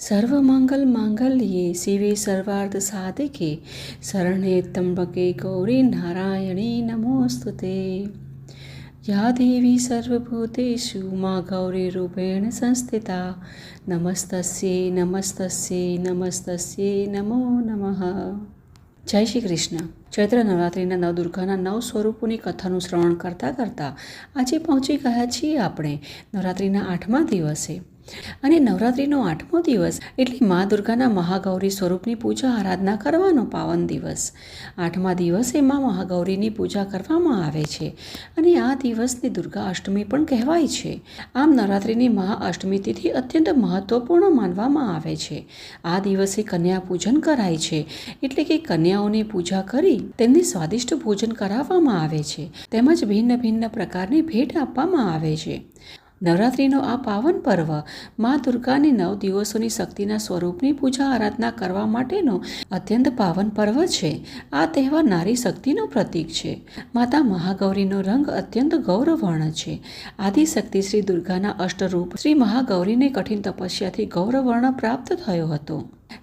सर्वमंगल मांगल्ये शिवे सर्वार्थ साधिके शरण्ये त्र्यंबके गौरी नारायणी नमोस्तुते। या देवी सर्वभूतेषु मा गौरीरूपेण संस्थिता नमस्तस्यै नमस्तस्यै नमस्तस्यै नमो नमः। જય શ્રી કૃષ્ણ। ચૈત્ર નવરાત્રિના નવદુર્ગાના 9 સ્વરૂપોની કથાનું શ્રવણ કરતાં કરતાં આજે પહોંચી ગયા છીએ આપણે નવરાત્રિના 8મા દિવસે। અને નવરાત્રિનો 8મો દિવસ એટલે મા દુર્ગાના મહાગૌરી સ્વરૂપની પૂજા આરાધના કરવાનો પાવન દિવસ। 8મા દિવસે મા મહાગૌરીની પૂજા કરવામાં આવે છે અને આ દિવસને દુર્ગા અષ્ટમી પણ કહેવાય છે। આમ નવરાત્રિની મહાઅષ્ટમી તિથિ અત્યંત મહત્વપૂર્ણ માનવામાં આવે છે। આ દિવસે કન્યા પૂજન કરાય છે, એટલે કે કન્યાઓની પૂજા કરી તેમને સ્વાદિષ્ટ ભોજન કરાવવામાં આવે છે, તેમજ ભિન્ન ભિન્ન પ્રકારની ભેટ આપવામાં આવે છે। નવરાત્રિનો આ પાવન પર્વ મા દુર્ગાની 9 દિવસોની શક્તિના સ્વરૂપની પૂજા આરાધના કરવા માટેનો અત્યંત પાવન પર્વ છે। આ તહેવાર નારી શક્તિનું પ્રતીક છે। માતા મહાગૌરીનો રંગ અત્યંત ગૌરવર્ણ છે। આદિશક્તિ શ્રી દુર્ગાના અષ્ટરૂપ શ્રી મહાગૌરીને કઠિન તપસ્યાથી ગૌરવર્ણ પ્રાપ્ત થયો હતો,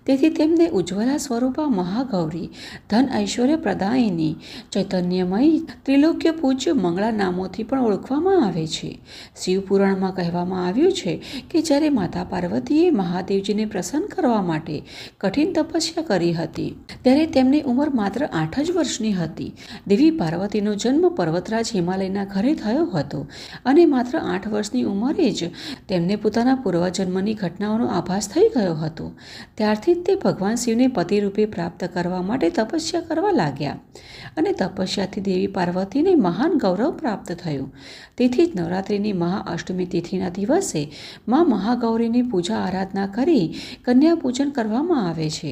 તેથી તેમને ઉજ્જવલા સ્વરૂપા મહાગૌરી, ધન ઐશ્વર્ય પ્રદાયિની, ચૈતન્યમયી, ત્રિલોક્ય પૂજ્ય મંગળા નામોથી પણ ઓળખવામાં આવે છે। શિવપુરાણમાં કહેવામાં આવ્યું છે કે જ્યારે માતા પાર્વતીએ મહાદેવજીને પ્રસન્ન કરવા માટે કઠિન તપસ્યા કરી હતી ત્યારે તેમની ઉંમર માત્ર 8 જ વર્ષની હતી। દેવી પાર્વતીનો જન્મ પર્વતરાજ હિમાલયના ઘરે થયો હતો અને માત્ર 8 વર્ષની ઉંમરે જ તેમને પોતાના પૂર્વજન્મની ઘટનાઓનો આભાસ થઈ ગયો હતો। ત્યારથી તે ભગવાન શિવને પતિ રૂપે પ્રાપ્ત કરવા માટે તપસ્યા કરવા લાગ્યા અને તપસ્યાથી દેવી પાર્વતીને મહાન ગૌરવ પ્રાપ્ત થયું। તેથી જ નવરાત્રિની મહાઅષ્ટમી તિથિના દિવસે મા મહાગૌરીની પૂજા આરાધના કરી કન્યા પૂજન કરવામાં આવે છે।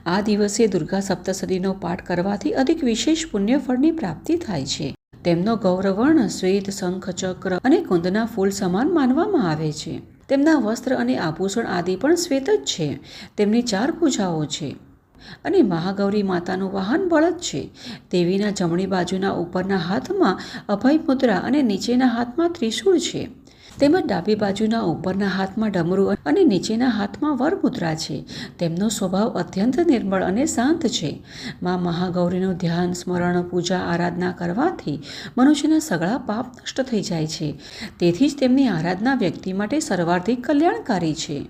આ દિવસે દુર્ગા સપ્તશતીનો પાઠ કરવાથી અધિક વિશેષ પુણ્ય ફળની પ્રાપ્તિ થાય છે। તેમનો ગૌરવર્ણ શ્વેત, શંખ, ચક્ર અને કુંદના ફૂલ સમાન માનવામાં આવે છે। તેમના વસ્ત્ર અને આભૂષણ આદિ પણ શ્વેત જ છે। તેમની 4 ભુજાઓ છે અને મહાગૌરી માતાનું વાહન બળદ છે। દેવીના જમણી બાજુના ઉપરના હાથમાં અભય મુદ્રા અને નીચેના હાથમાં ત્રિશૂળ છે, તેમજ ડાબી બાજુના ઉપરના હાથમાં ડમરું અને નીચેના હાથમાં વરમુદ્રા છે। તેમનો સ્વભાવ અત્યંત નિર્મળ અને શાંત છે। મા મહાગૌરીનું ધ્યાન, સ્મરણ, પૂજા આરાધના કરવાથી મનુષ્યના સગળા પાપ નષ્ટ થઈ જાય છે। તેથી જ તેમની આરાધના વ્યક્તિ માટે સર્વાર્ધિક કલ્યાણકારી છે।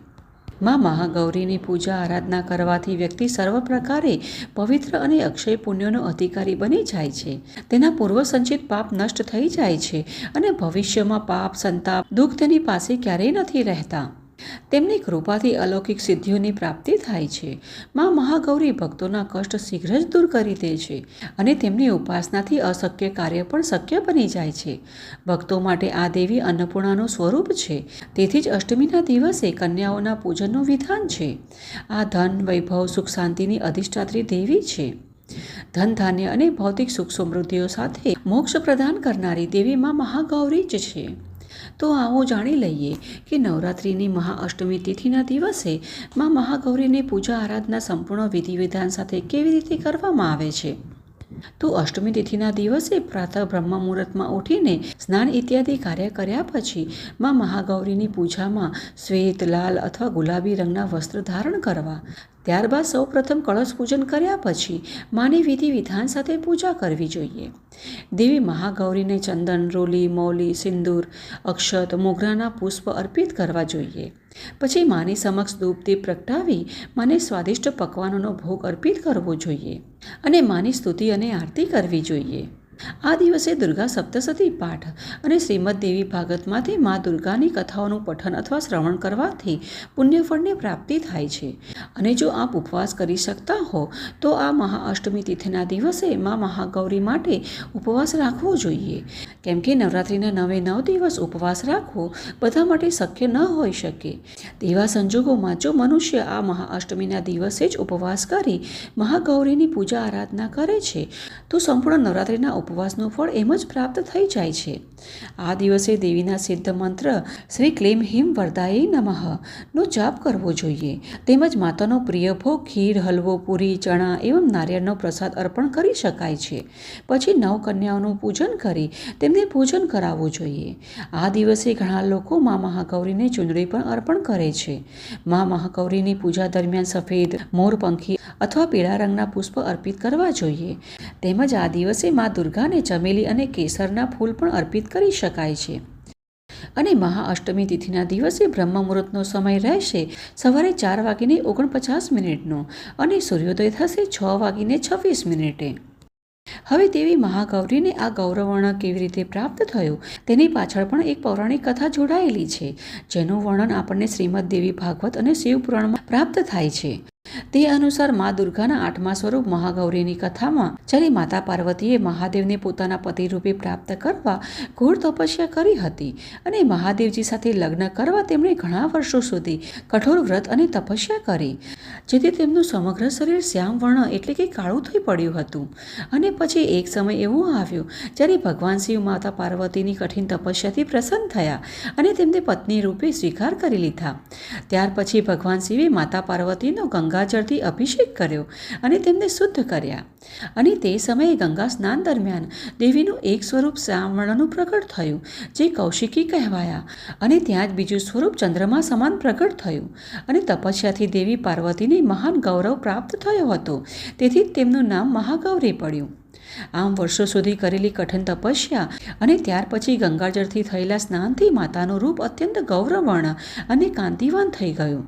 મા મહાગૌરીની પૂજા આરાધના કરવાથી વ્યક્તિ સર્વ પ્રકારે પવિત્ર અને અક્ષય પુણ્યોનો અધિકારી બની જાય છે। તેના પૂર્વ સંચિત પાપ નષ્ટ થઈ જાય છે અને ભવિષ્યમાં પાપ, સંતાપ, દુઃખ તેની પાસે ક્યારેય નથી રહેતા। તેમની કૃપાથી અલૌકિક સિદ્ધિઓની પ્રાપ્તિ થાય છે। મા મહાગૌરી ભક્તોના કષ્ટ શીઘ્ર જ દૂર કરી દે છે અને તેમની ઉપાસનાથી અશક્ય કાર્ય પણ શક્ય બની જાય છે। ભક્તો માટે આ દેવી અન્નપૂર્ણાનું સ્વરૂપ છે, તેથી જ અષ્ટમીના દિવસે કન્યાઓના પૂજનનું વિધાન છે। આ ધન, વૈભવ, સુખ શાંતિની અધિષ્ઠાત્રી દેવી છે। ધન, ધાન્ય અને ભૌતિક સુખ સમૃદ્ધિઓ સાથે મોક્ષ પ્રદાન કરનારી દેવી મા મહાગૌરી જ છે। તો આવો જાણી લઈએ કે નવરાત્રિની મહાઅષ્ટમી તિથિના દિવસે મા મહાગૌરીની પૂજા આરાધના સંપૂર્ણ વિધિ વિધાન સાથે કેવી રીતે કરવામાં આવે છે। તો અષ્ટમી તિથિના દિવસે પ્રાતઃ બ્રહ્મ મુહૂર્તમાં ઉઠીને સ્નાન ઇત્યાદિ કાર્ય કર્યા પછી મા મહાગૌરીની પૂજામાં શ્વેત, લાલ અથવા ગુલાબી રંગના વસ્ત્ર ધારણ કરવા। ત્યારબાદ સૌપ્રથમ કળશ પૂજન કર્યા પછી માની વિધિ વિધાન સાથે પૂજા કરવી જોઈએ। દેવી મહાગૌરીને ચંદન, રોલી, મૌલી, સિંદૂર, અક્ષત, મોગરાના પુષ્પ અર્પિત કરવા જોઈએ। પછી માની સમક્ષ ધૂપ દીપ પ્રગટાવી માને સ્વાદિષ્ટ પકવાનોનો ભોગ અર્પિત કરવો જોઈએ અને માની સ્તુતિ અને આરતી કરવી જોઈએ। આ દિવસે દુર્ગા સપ્તશતી પાઠ અને શ્રીમદ દેવી ભાગવતમાંથી મા દુર્ગાની કથાઓનું પઠન અથવા શ્રવણ કરવાથી પુણ્યફળની પ્રાપ્તિ થાય છે। અને જો આપ ઉપવાસ કરી શકતા હો તો આ મહાઅષ્ટમી તિથિના દિવસે મા મહાગૌરી માટે ઉપવાસ રાખવો જોઈએ, કેમ કે નવરાત્રિના 9 દિવસ ઉપવાસ રાખવો બધા માટે શક્ય ન હોઈ શકે। તેવા સંજોગોમાં જો મનુષ્ય આ મહાઅષ્ટમીના દિવસે જ ઉપવાસ કરી મહાગૌરીની પૂજા આરાધના કરે છે તો સંપૂર્ણ નવરાત્રિના ઉપવાસ ઉપવાસનું ફળ એમ જ પ્રાપ્ત થઈ જાય છે. આ દિવસે દેવીના સિદ્ધ મંત્ર શ્રી ક્લીમ હિમ વરદાયે નમઃનો જાપ કરવો જોઈએ. તેમજ માતાનો પ્રિય ભોગ ખીર, હલવો, પૂરી, ચણા એવં નારિયેળનો પ્રસાદ અર્પણ કરી શકાય છે. પછી 9 કન્યાઓનું પૂજન કરી તેમને પૂજન કરાવવું જોઈએ. આ દિવસે ઘણા લોકો મા મહાગૌરીને ચૂંદડી પણ અર્પણ કરે છે. મા મહાગૌરીની પૂજા દરમિયાન સફેદ, મોરપંખી અથવા પીળા રંગના પુષ્પ અર્પિત કરવા જોઈએ. તેમજ આ દિવસે મા દુર્ગાને ચમેલી અને કેસરના ફૂલ પણ અર્પિત કરી શકાય છે. અને મહાઅષ્ટમી તિથિના દિવસે બ્રહ્મ મુહૂર્તનો સમય રહેશે સવારે 4:49 અને સૂર્યોદય થશે 6:26. હવે દેવી મહાગૌરીને આ ગૌરવર્ણ કેવી રીતે પ્રાપ્ત થયું તેની પાછળ પણ એક પૌરાણિક કથા જોડાયેલી છે, જેનું વર્ણન આપણને શ્રીમદ દેવી ભાગવત અને શિવપુરાણમાં પ્રાપ્ત થાય છે. તે અનુસાર મા દુર્ગાના 8મા સ્વરૂપ મહાગૌરીની કથામાં જ્યારે માતા પાર્વતીએ મહાદેવને પોતાના પતિ રૂપે પ્રાપ્ત કરવા ઘોર તપસ્યા કરી હતી અને મહાદેવજી સાથે લગ્ન કરવા તેમણે ઘણા વર્ષો સુધી કઠોર વ્રત અને તપસ્યા કરી, જેથી તેમનું સમગ્ર શરીર શ્યામ વર્ણ એટલે કે કાળું થઈ પડ્યું હતું. અને પછી એક સમય એવો આવ્યો જ્યારે ભગવાન શિવ માતા પાર્વતીની કઠિન તપસ્યાથી પ્રસન્ન થયા અને તેમને પત્ની રૂપે સ્વીકાર કરી લીધા. ત્યાર પછી ભગવાન શિવે માતા પાર્વતીનો ગંગાજળથી અભિષેક કર્યો અને તેમને શુદ્ધ કર્યા. અને તે સમયે ગંગા સ્નાન દરમિયાન દેવીનું એક સ્વરૂપ શ્યામવર્ણનું પ્રગટ થયું, જે કૌશિકી કહેવાયા. અને ત્યાં જ બીજું સ્વરૂપ ચંદ્રમા સમાન પ્રગટ થયું. અને તપસ્યાથી દેવી પાર્વતીને મહાન ગૌરવ પ્રાપ્ત થયો હતો, તેથી તેમનું નામ મહાગૌરી પડ્યું. આમ વર્ષો સુધી કરેલી કઠિન તપસ્યા અને ત્યાર પછી ગંગાજળથી થયેલા સ્નાનથી માતાનું રૂપ અત્યંત ગૌરવર્ણ અને કાંતિવાન થઈ ગયું.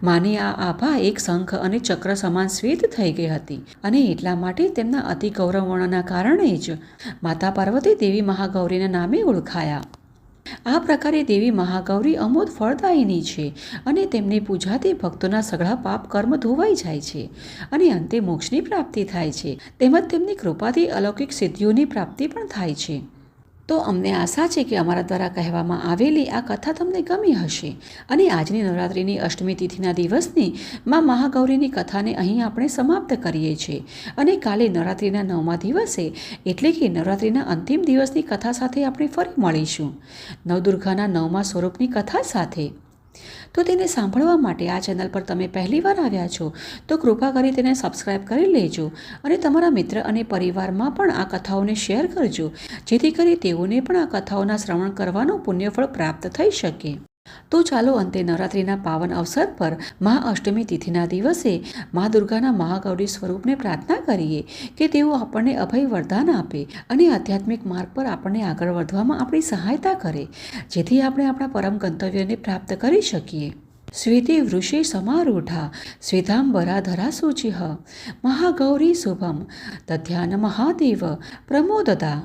માની આ આભા એક શંખ અને ચક્ર સમાન શ્વેત થઈ ગઈ હતી અને એટલા માટે તેમના અતિ ગૌરવર્ણના કારણે જ માતા પાર્વતી દેવી મહાગૌરીના નામે ઓળખાયા. આ પ્રકારે દેવી મહાગૌરી અમોદ ફળદાયિની છે અને તેમની પૂજાથી ભક્તોના સઘળા પાપ કર્મ ધોવાઈ જાય છે અને અંતે મોક્ષની પ્રાપ્તિ થાય છે. તેમજ તેમની કૃપાથી અલૌકિક સિદ્ધિઓની પ્રાપ્તિ પણ થાય છે. તો અમને આશા છે કે અમારા દ્વારા કહેવામાં આવેલી આ કથા તમને ગમી હશે. અને આજની નવરાત્રિની અષ્ટમી તિથિના દિવસની મા મહાગૌરીની કથાને અહીં આપણે સમાપ્ત કરીએ છીએ. અને કાલે નવરાત્રિના 9મા દિવસે એટલે કે નવરાત્રિના અંતિમ દિવસની કથા સાથે આપણે ફરી મળીશું, નવદુર્ગાના 9મા સ્વરૂપની કથા સાથે. તો તેને સાંભળવા માટે આ ચેનલ પર તમે પહેલીવાર આવ્યા છો તો કૃપા કરી તેને સબસ્ક્રાઈબ કરી લેજો અને તમારા મિત્ર અને પરિવારમાં પણ આ કથાઓને શેર કરજો, જેથી કરી તેઓને પણ આ કથાઓના શ્રવણ કરવાનું પુણ્યફળ પ્રાપ્ત થઈ શકે. તો ચાલો અંતે નવરાત્રિના પાવન અવસર પર મહાઅષ્ટમી તિથિના દિવસે મા દુર્ગાના મહાગૌરી સ્વરૂપને પ્રાર્થના કરીએ કે તેઓ આપણને અભય વરદાન આપે અને આધ્યાત્મિક માર્ગ પર આપણને આગળ વધવામાં આપણી સહાયતા કરે, જેથી આપણે આપણા પરમ ગંતવ્યને પ્રાપ્ત કરી શકીએ. શ્વેતે વૃષે સમારૂઢા શ્વેતાંબરાધરા શુચિઃ મહાગૌરી શુભમ દધ્યાન મહાદેવ પ્રમોદદા.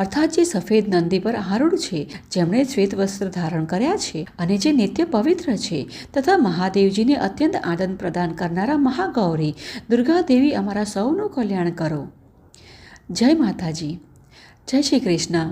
અર્થાત જે સફેદ નંદી પર આરૂઢ છે, જેમણે શ્વેત વસ્ત્ર ધારણ કર્યા છે અને જે નિત્ય પવિત્ર છે તથા મહાદેવજીને અત્યંત આનંદ પ્રદાન કરનારા મહાગૌરી દુર્ગા દેવી અમારા સૌનું કલ્યાણ કરો. જય માતાજી. જય શ્રી કૃષ્ણ.